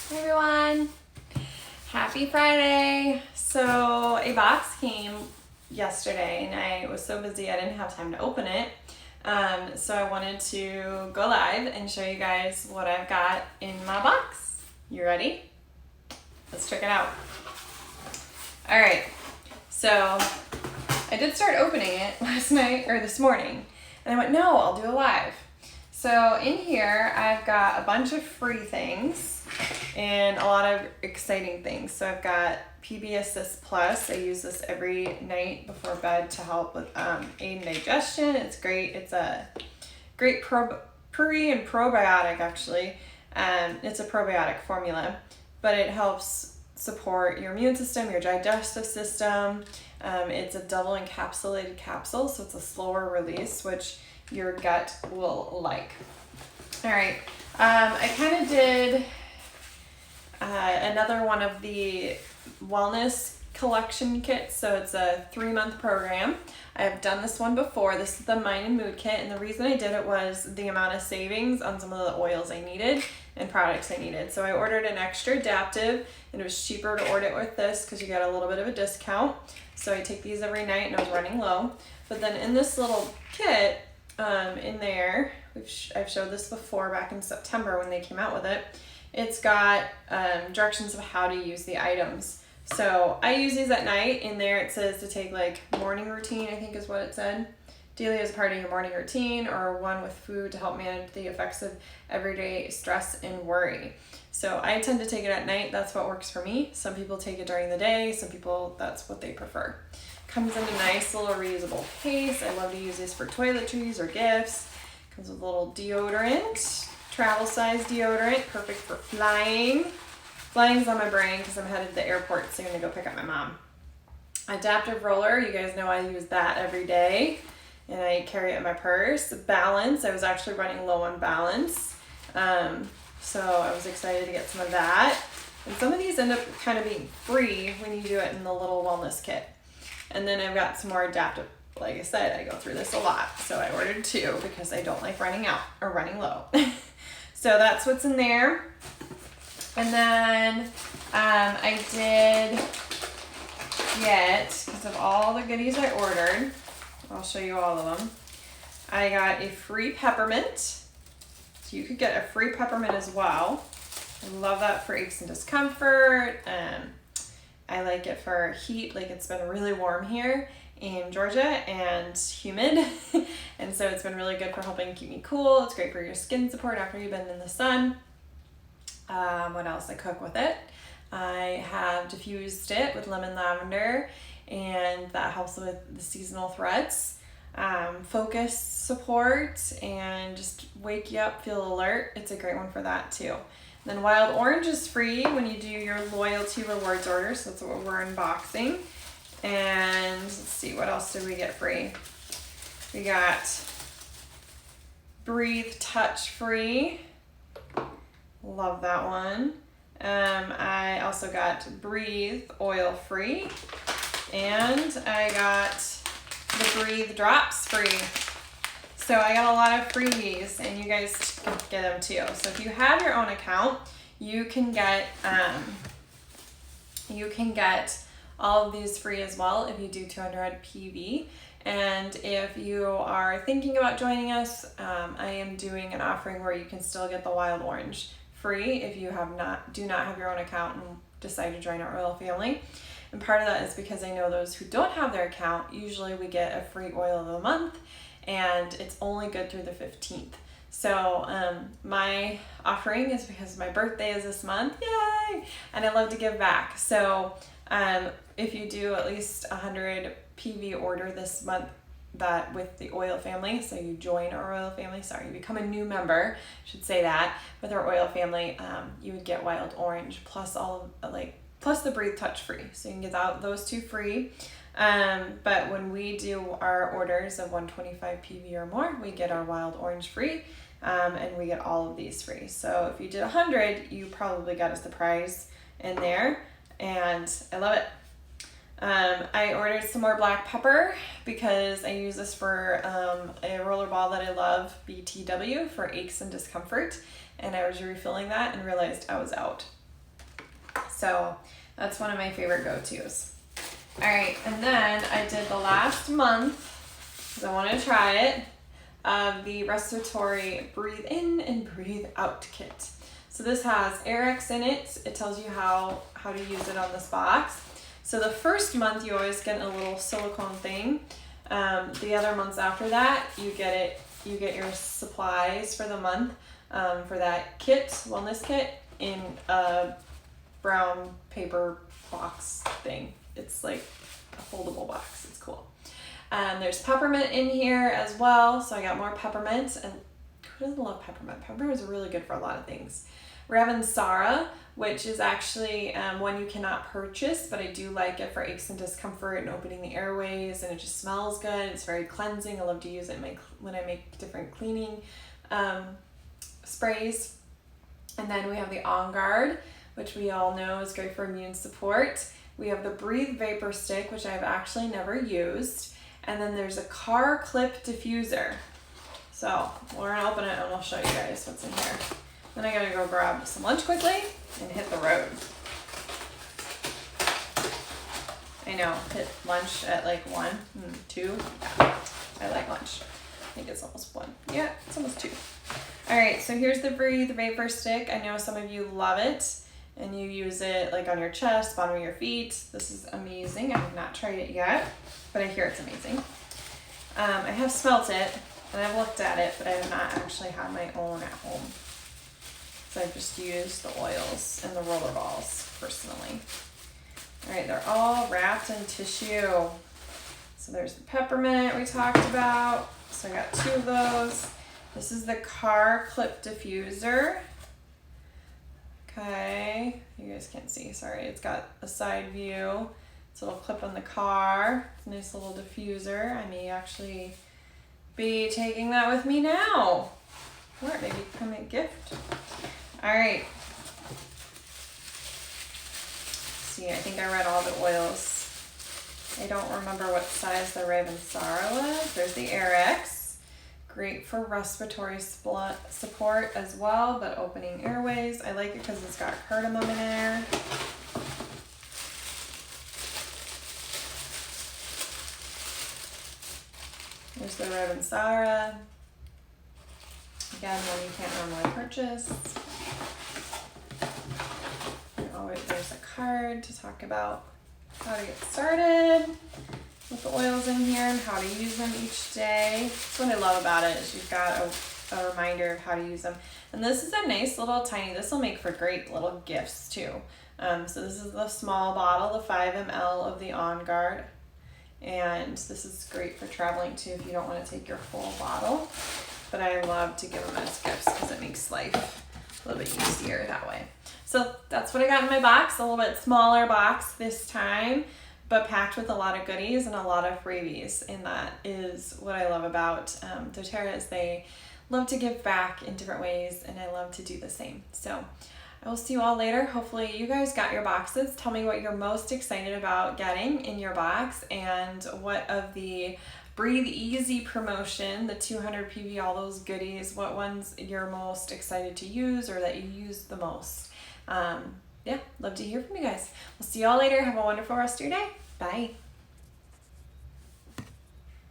Hey everyone, happy Friday. So a box came yesterday and I was so busy I didn't have time to open it. So I wanted to go live and show you guys what I've got in my box. You ready? Let's check it out. All right, so I did start opening it last night or this morning and I went, no, I'll do a live. So in here I've got a bunch of free things and a lot of exciting things. So I've got PB Assist Plus. I use this every night before bed to help with aid in digestion. It's great. It's a great pre and probiotic actually. It's a probiotic formula, but it helps support your immune system, your digestive system. It's a double encapsulated capsule, so it's a slower release, which your gut will like. All right, I kind of did another one of the wellness collection kits. So it's a 3-month program. I have done this one before. This is the Mind and Mood kit, and the reason I did it was the amount of savings on some of the oils I needed and products I needed. So I ordered an extra adaptive, and it was cheaper to order it with this because you get a little bit of a discount. So I take these every night, and I was running low. But then in this little kit, in there, I've showed this before back in September when they came out with it. It's got directions of how to use the items. So I use these at night. In there it says to take like morning routine, I think is what it said. Daily as part of your morning routine, or one with food to help manage the effects of everyday stress and worry. So I tend to take it at night. That's what works for me. Some people take it during the day. Some people, that's what they prefer. Comes in a nice little reusable case. I love to use this for toiletries or gifts. Comes with a little deodorant. Travel size deodorant, perfect for flying. Flying's on my brain because I'm headed to the airport, so I'm gonna go pick up my mom. Adaptive roller, you guys know I use that every day, and I carry it in my purse. Balance, I was actually running low on balance, so I was excited to get some of that. And some of these end up kind of being free when you do it in the little wellness kit. And then I've got some more adaptive. Like I said, I go through this a lot, so I ordered 2 because I don't like running out or running low. So that's what's in there. And then I did get, because of all the goodies I ordered, I'll show you all of them. I got a free peppermint. So you could get a free peppermint as well. I love that for aches and discomfort. I like it for heat, like it's been really warm here in Georgia and humid. And so it's been really good for helping keep me cool. It's great for your skin support after you've been in the sun. What else? I cook with it. I have diffused it with lemon lavender, and that helps with the seasonal threats. Focus support and just wake you up, feel alert. It's a great one for that too. Then Wild Orange is free when you do your loyalty rewards order, so that's what we're unboxing. And let's see, what else did we get free? We got Breathe Touch free. Love that one. I also got Breathe Oil free. And I got the Breathe Drops free. So I got a lot of freebies, and you guys can get them too. So if you have your own account, you can get all of these free as well if you do 200 PV. And if you are thinking about joining us, I am doing an offering where you can still get the Wild Orange free if you do not have your own account and decide to join our oil family. And part of that is because I know those who don't have their account, usually we get a free oil of the month, and it's only good through the 15th. So my offering is because my birthday is this month, yay! And I love to give back. So if you do at least 100 PV order this month, that with the oil family, so you join our oil family, you become a new member, I should say that, with our oil family, you would get Wild Orange plus plus the Breathe Touch free. So you can get those 2 free. But when we do our orders of 125 PV or more, we get our Wild Orange free, and we get all of these free. So if you did 100, you probably got a surprise in there, and I love it. I ordered some more black pepper because I use this for a roller ball that I love, BTW, for aches and discomfort. And I was refilling that and realized I was out. So that's one of my favorite go-tos. All right, and then I did the last month, because I wanted to try it, of the respiratory breathe in and breathe out kit. So this has Airx in it. It tells you how to use it on this box. So the first month you always get a little silicone thing. The other months after that, you get your supplies for the month for that kit, wellness kit, in a brown paper box thing. It's like a foldable box. It's cool. There's peppermint in here as well, so I got more peppermint. And who doesn't love peppermint? Peppermint is really good for a lot of things. We're having Sara, which is actually one you cannot purchase, but I do like it for aches and discomfort and opening the airways, and it just smells good. It's very cleansing. I love to use it when I make different cleaning sprays. And then we have the On Guard, which we all know is great for immune support. We have the Breathe Vapor Stick, which I've actually never used. And then there's a car clip diffuser. So we're gonna open it and I'll show you guys what's in here. Then I gotta go grab some lunch quickly and hit the road. I know, hit lunch at like 1, 2. Yeah, I like lunch. I think it's almost 1. Yeah, it's almost 2. All right, so here's the Breathe Vapor Stick. I know some of you love it and you use it like on your chest, bottom of your feet. This is amazing. I have not tried it yet, but I hear it's amazing. I have smelt it and I've looked at it, but I have not actually had my own at home. So I've just used the oils and the roller balls personally. All right, they're all wrapped in tissue. So there's the peppermint we talked about. So I got 2 of those. This is the car clip diffuser. Okay, you guys can't see, sorry. It's got a side view. It's a little clip on the car. It's a nice little diffuser. I may actually be taking that with me now. Or maybe become a gift. All right. See, I think I read all the oils. I don't remember what size the Raven Sara was. There's the Airx. Great for respiratory support as well, but opening airways. I like it because it's got cardamom in there. There's the Raven Sara. Again, one you can't normally purchase. There's a card to talk about how to get started with the oils in here and how to use them each day. That's what I love about it, is you've got a reminder of how to use them. And this is a nice little tiny, this will make for great little gifts too. So this is the small bottle, the 5 ml of the On Guard. And this is great for traveling too if you don't want to take your full bottle. But I love to give them as gifts because it makes life a little bit easier that way. So that's what I got in my box, a little bit smaller box this time, but packed with a lot of goodies and a lot of freebies. And that is what I love about doTERRA, is they love to give back in different ways, and I love to do the same. So I will see you all later. Hopefully you guys got your boxes. Tell me what you're most excited about getting in your box, and what of the Breathe Easy promotion, the 200 PV, all those goodies, what ones you're most excited to use or that you use the most. Yeah, love to hear from you guys. We'll see you all later. Have a wonderful rest of your day. Bye.